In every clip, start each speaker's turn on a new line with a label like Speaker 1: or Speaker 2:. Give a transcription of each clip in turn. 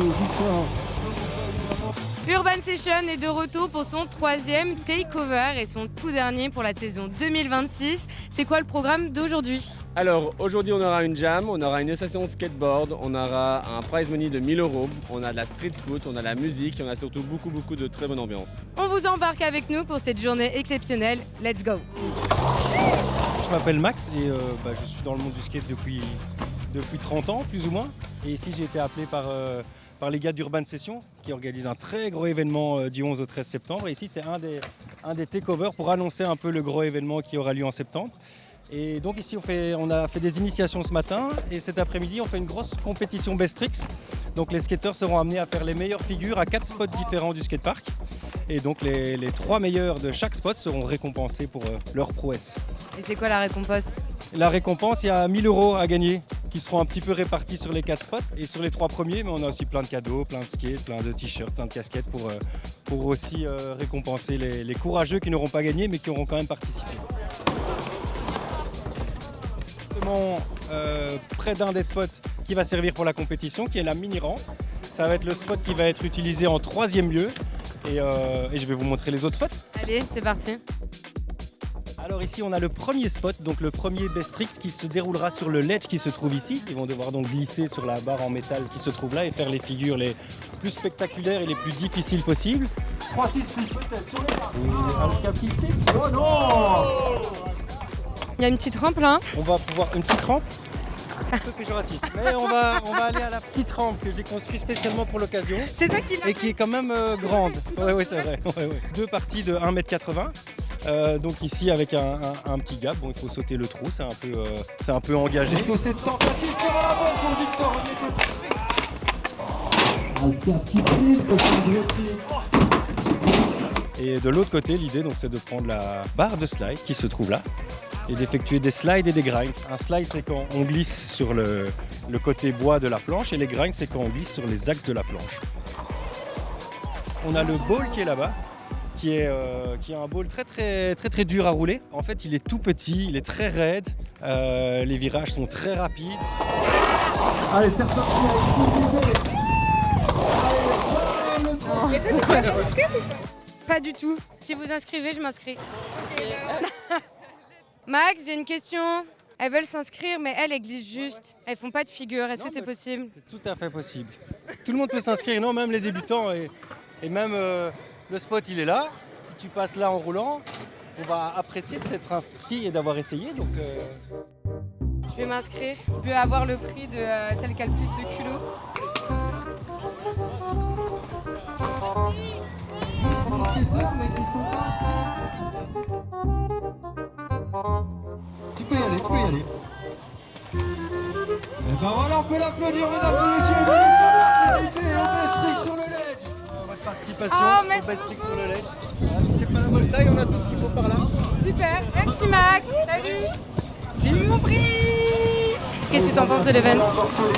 Speaker 1: Victor.
Speaker 2: Urban Session est de retour pour son 3e takeover et son tout dernier pour la saison 2026. C'est quoi le programme d'aujourd'hui ?
Speaker 3: Alors aujourd'hui on aura une jam, on aura une session skateboard, on aura un prize money de 1000 €, on a de la street foot, on a la musique et on a surtout beaucoup de très bonne ambiance.
Speaker 2: On vous embarque avec nous pour cette journée exceptionnelle. Let's go!
Speaker 4: Je m'appelle Max et je suis dans le monde du skate depuis 30 ans plus ou moins. Et ici j'ai été appelé par les gars d'Urban Session qui organisent un très gros événement du 11 au 13 septembre. Et ici c'est un des takeovers pour annoncer un peu le gros événement qui aura lieu en septembre. Et donc ici on a fait des initiations ce matin et cet après-midi on fait une grosse compétition Best Tricks. Donc les skateurs seront amenés à faire les meilleures figures à 4 spots différents du skatepark. Et donc les 3 meilleurs de chaque spot seront récompensés pour leur prouesse.
Speaker 2: Et c'est quoi la récompense ?
Speaker 4: La récompense, il y a 1000 € à gagner qui seront un petit peu répartis sur les 4 spots et sur les 3 premiers. Mais on a aussi plein de cadeaux, plein de skates, plein de t-shirts, plein de casquettes pour aussi récompenser les courageux qui n'auront pas gagné mais qui auront quand même participé. Près d'un des spots qui va servir pour la compétition, qui est la mini-rampe. Ça va être le spot qui va être utilisé en 3e lieu et je vais vous montrer les autres spots.
Speaker 2: Allez, c'est parti.
Speaker 4: Alors ici on a le premier spot, donc le premier Best Tricks qui se déroulera sur le ledge qui se trouve ici. Ils vont devoir donc glisser sur la barre en métal qui se trouve là et faire les figures les plus spectaculaires et les plus difficiles possibles.
Speaker 1: 3-6 flip peut-être sur les barres. Oh non!
Speaker 2: Il y a une petite rampe là.
Speaker 4: On va pouvoir une petite rampe. C'est un peu péjoratif. Mais on va aller à la petite rampe que j'ai construite spécialement pour l'occasion.
Speaker 2: C'est toi qui l'as
Speaker 4: et qui est quand même grande. Oui, c'est vrai. Ouais. 2 parties de 1,80 m. Donc ici avec un petit gap, bon il faut sauter le trou, c'est un peu engagé.
Speaker 1: Est-ce que cette tentative sera la bonne pour Victor? Il fait un petit flip pour son gros trick.
Speaker 4: Et de l'autre côté, l'idée donc c'est de prendre la barre de slide qui se trouve là et d'effectuer des slides et des grinds. Un slide c'est quand on glisse sur le côté bois de la planche et les grinds c'est quand on glisse sur les axes de la planche. On a le ball qui est là-bas. Qui est un ball très dur à rouler. En fait, il est tout petit, il est très raide, les virages sont très rapides.
Speaker 1: Allez, c'est reparti avec
Speaker 5: Et toi, tu sais faire du skate ou pas ?
Speaker 2: Pas du tout. Si vous inscrivez, je m'inscris. Max, j'ai une question. Elles veulent s'inscrire, mais elles glissent juste. Elles font pas de figure. Est-ce que c'est possible ?
Speaker 4: C'est tout à fait possible. Tout le monde peut s'inscrire, non, même les débutants. Et même le spot, il est là. Si tu passes là en roulant, on va apprécier de s'être inscrit et d'avoir essayé. Donc,
Speaker 2: Je vais m'inscrire. Je peux avoir le prix de celle qui a le plus de culot.
Speaker 1: Tu peux y aller. Et ben voilà, on peut l'applaudir, mesdames et messieurs. Il a participé au Best Tricks sur le ledge.
Speaker 4: votre participation
Speaker 2: merci
Speaker 4: au Best Tricks sur le ledge. Voilà, si c'est pas la bonne taille, on a tout ce qu'il faut par là.
Speaker 2: Super, merci Max. Salut. J'ai eu mon prix. Qu'est-ce que tu en penses de l'événement ?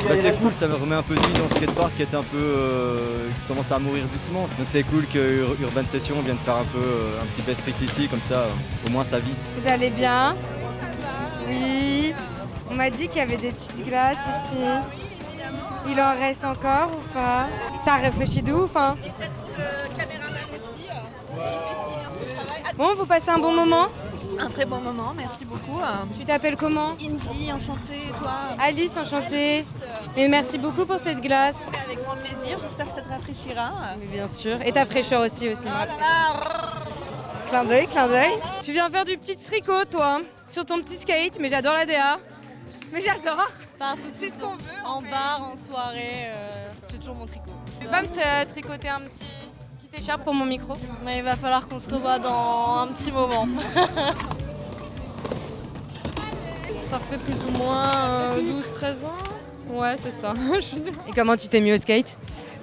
Speaker 6: C'est cool, ça me remet un peu de vie dans le skatepark qui est un peu qui commence à mourir doucement. Donc c'est cool que Urban Session vienne faire un peu un petit Best Tricks ici, comme ça au moins ça vit.
Speaker 2: Vous allez bien ? Oui. On m'a dit qu'il y avait des petites glaces ici. Il en reste encore ou pas ? Ça réfléchit de ouf, hein ?
Speaker 5: Et peut-être le caméraman aussi.
Speaker 2: Bon, vous passez un bon moment ?
Speaker 5: Un très bon moment, merci beaucoup.
Speaker 2: Tu t'appelles comment ?
Speaker 5: Indy, enchantée, et toi ?
Speaker 2: Alice, enchantée. Et merci beaucoup pour cette glace.
Speaker 5: Avec grand plaisir, j'espère que ça te rafraîchira.
Speaker 2: Mais bien sûr. Et ta fraîcheur aussi.
Speaker 5: Ah,
Speaker 2: Clin d'œil, clin d'œil. Tu viens faire du petit tricot, toi, sur ton petit skate, mais j'adore la DA. Mais j'adore.
Speaker 7: Partout,
Speaker 2: C'est ce qu'on veut.
Speaker 7: en bar, en soirée, j'ai toujours mon tricot.
Speaker 2: Tu peux pas me tricoter un petite écharpe pour mon micro ?
Speaker 7: Mais il va falloir qu'on se revoie dans un petit moment. Ça fait plus ou moins 12-13 ans. Ouais, c'est ça.
Speaker 2: Et comment tu t'es mis au skate ?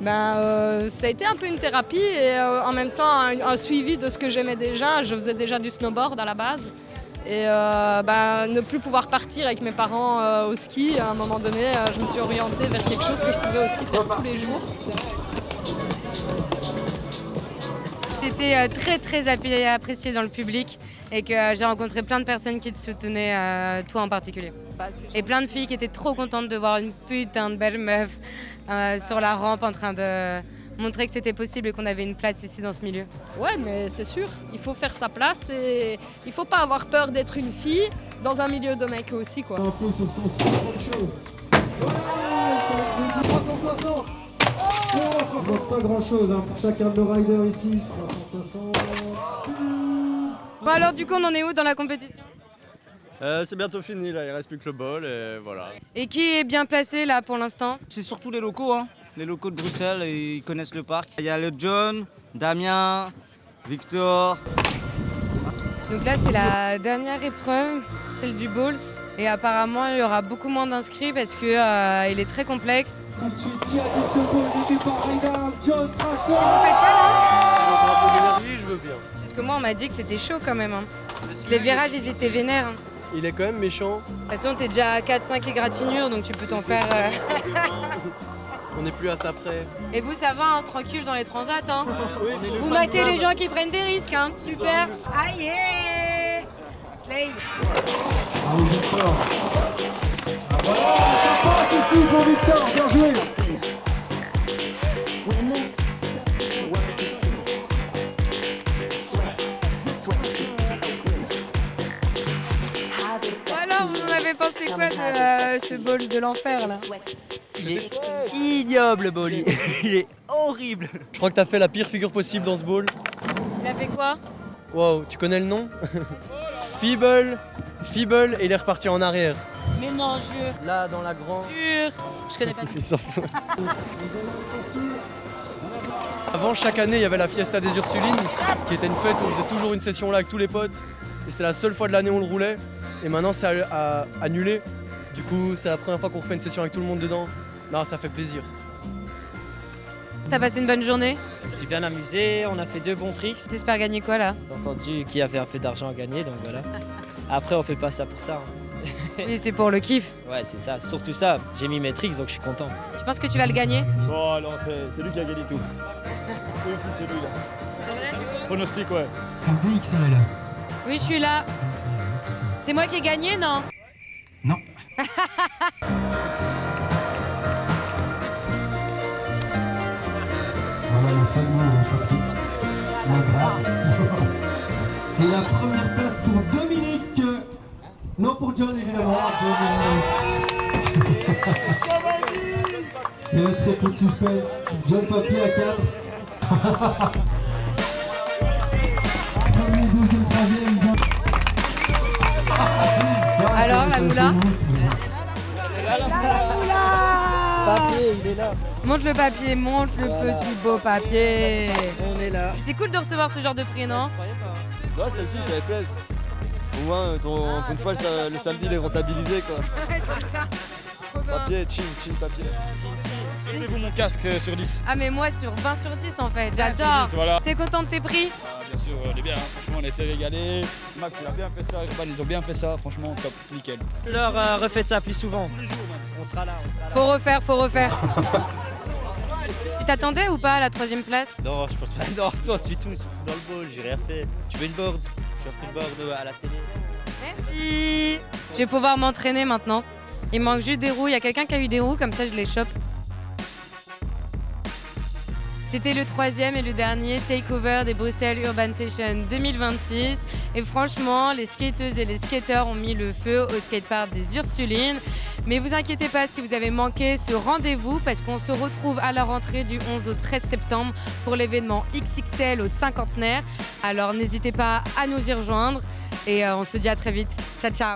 Speaker 7: Ça a été un peu une thérapie et en même temps un suivi de ce que j'aimais déjà. Je faisais déjà du snowboard à la base. Et ne plus pouvoir partir avec mes parents au ski, à un moment donné, je me suis orientée vers quelque chose que je pouvais aussi faire tous les jours.
Speaker 2: C'était très apprécié dans le public et que j'ai rencontré plein de personnes qui te soutenaient, toi en particulier. Et plein de filles qui étaient trop contentes de voir une putain de belle meuf sur la rampe en train de montrer que c'était possible et qu'on avait une place ici dans ce milieu.
Speaker 7: Ouais, mais c'est sûr, il faut faire sa place et il faut pas avoir peur d'être une fille dans un milieu de mecs aussi, quoi.
Speaker 1: Un peu sur son site, bonne chose. Ouais, 360. On voit pas grand chose hein, pour chacun de nos riders ici. 360.
Speaker 2: Bon alors du coup on en est où dans la compétition?
Speaker 3: C'est bientôt fini, là, il reste plus que le bol et voilà.
Speaker 2: Et qui est bien placé là pour l'instant?
Speaker 8: C'est surtout les locaux, hein. Les locaux de Bruxelles, ils connaissent le parc. Il y a le John, Damien, Victor.
Speaker 2: Donc là c'est la dernière épreuve, celle du bowls. Et apparemment il y aura beaucoup moins d'inscrits parce que il est très complexe.
Speaker 1: Tout de suite, qui a dit que ce ball n'était pas raidard? John Trashon.
Speaker 2: Vous faites pas là?
Speaker 3: Oui, je veux bien.
Speaker 2: Parce que moi on m'a dit que c'était chaud quand même. Hein. Les virages ils étaient vénères. Hein.
Speaker 3: Il est quand même méchant.
Speaker 2: De toute façon t'es déjà à 4-5 égratignures donc tu peux t'en faire...
Speaker 3: On n'est plus à ça près.
Speaker 2: Et vous ça va, hein, tranquille dans les transats hein. Vous matez les gens qui prennent des risques hein. Super. Aïe. Slay.
Speaker 1: Ah oui, Victor. Ça passe ici pour Victor, bien joué.
Speaker 2: Alors vous en avez pensé quoi de ce bowl de l'enfer là?
Speaker 8: Il est ignoble, le bol. Il est horrible.
Speaker 9: Je crois que t'as fait la pire figure possible dans ce bowl.
Speaker 2: Il a fait quoi?
Speaker 9: Wow, tu connais le nom? Feeble, et il est reparti en arrière.
Speaker 2: Mais non, jure,
Speaker 9: Là, dans la grande.
Speaker 2: jure. Je connais pas.
Speaker 9: Avant, chaque année, il y avait la Fiesta des Ursulines, qui était une fête où on faisait toujours une session là avec tous les potes. Et c'était la seule fois de l'année où on le roulait. Et maintenant, c'est annulé. Du coup, c'est la première fois qu'on refait une session avec tout le monde dedans. Non, ça fait plaisir.
Speaker 2: T'as passé une bonne journée?
Speaker 10: Je me suis bien amusé, on a fait 2 bons tricks.
Speaker 2: T'espères gagner quoi là?
Speaker 10: J'ai entendu qu'il y avait un peu d'argent à gagner, donc voilà. Après, on fait pas ça pour ça. Hein.
Speaker 2: Oui, c'est pour le kiff.
Speaker 10: Ouais, c'est ça. Surtout ça, j'ai mis mes tricks, donc je suis content.
Speaker 2: Tu penses que tu vas le gagner?
Speaker 3: Oh non, c'est lui qui a gagné tout. C'est lui là. Pronostic, ouais.
Speaker 1: C'est un BXL.
Speaker 2: Oui, je suis là. C'est moi qui ai gagné, non?
Speaker 1: Non. Voilà le fameux Et la première place pour Dominique. Non, pour John évidemment. Il y a très peu de suspense. John Papier à 4. Premier, deuxième, troisième.
Speaker 2: Alors, la moula?
Speaker 10: Papier, il est là.
Speaker 2: Monte le papier, monte le petit beau papier.
Speaker 10: On est là.
Speaker 2: C'est cool de recevoir ce genre de prix, non?
Speaker 6: Ouais, c'est le film, ça fait plaisir. Au moins, encore une fois, le samedi, il est rentabilisé quoi.
Speaker 2: Ouais, c'est ça. Trop bien.
Speaker 6: Papier, chin, papier.
Speaker 3: Mettez-vous mon casque sur 10.
Speaker 2: Ah mais moi sur 20 sur 10 en fait, j'adore.
Speaker 3: Voilà.
Speaker 2: T'es content de tes prix?
Speaker 3: Bien sûr, on est bien, hein. Franchement on a été régalés. Max il a bien fait ça, Urban ils ont bien fait ça, franchement top, nickel.
Speaker 10: Alors, refaites ça plus souvent. On sera là,
Speaker 2: Faut refaire, faut refaire. Tu t'attendais ou pas à la 3e place?
Speaker 10: Non, je pense pas. Non, toi, tu es tous dans le bol, j'ai rien fait. Tu veux une board? J'ai offert une board à la télé.
Speaker 2: Merci. Je vais pouvoir m'entraîner maintenant. Il me manque juste des roues, il y a quelqu'un qui a eu des roues, comme ça je les chope. C'était le 3e et le dernier takeover des Bruxelles Urban Session 2026. Et franchement, les skateuses et les skateurs ont mis le feu au skatepark des Ursulines. Mais vous inquiétez pas si vous avez manqué ce rendez-vous parce qu'on se retrouve à la rentrée du 11 au 13 septembre pour l'événement XXL au cinquantenaire. Alors n'hésitez pas à nous y rejoindre et on se dit à très vite. Ciao, ciao.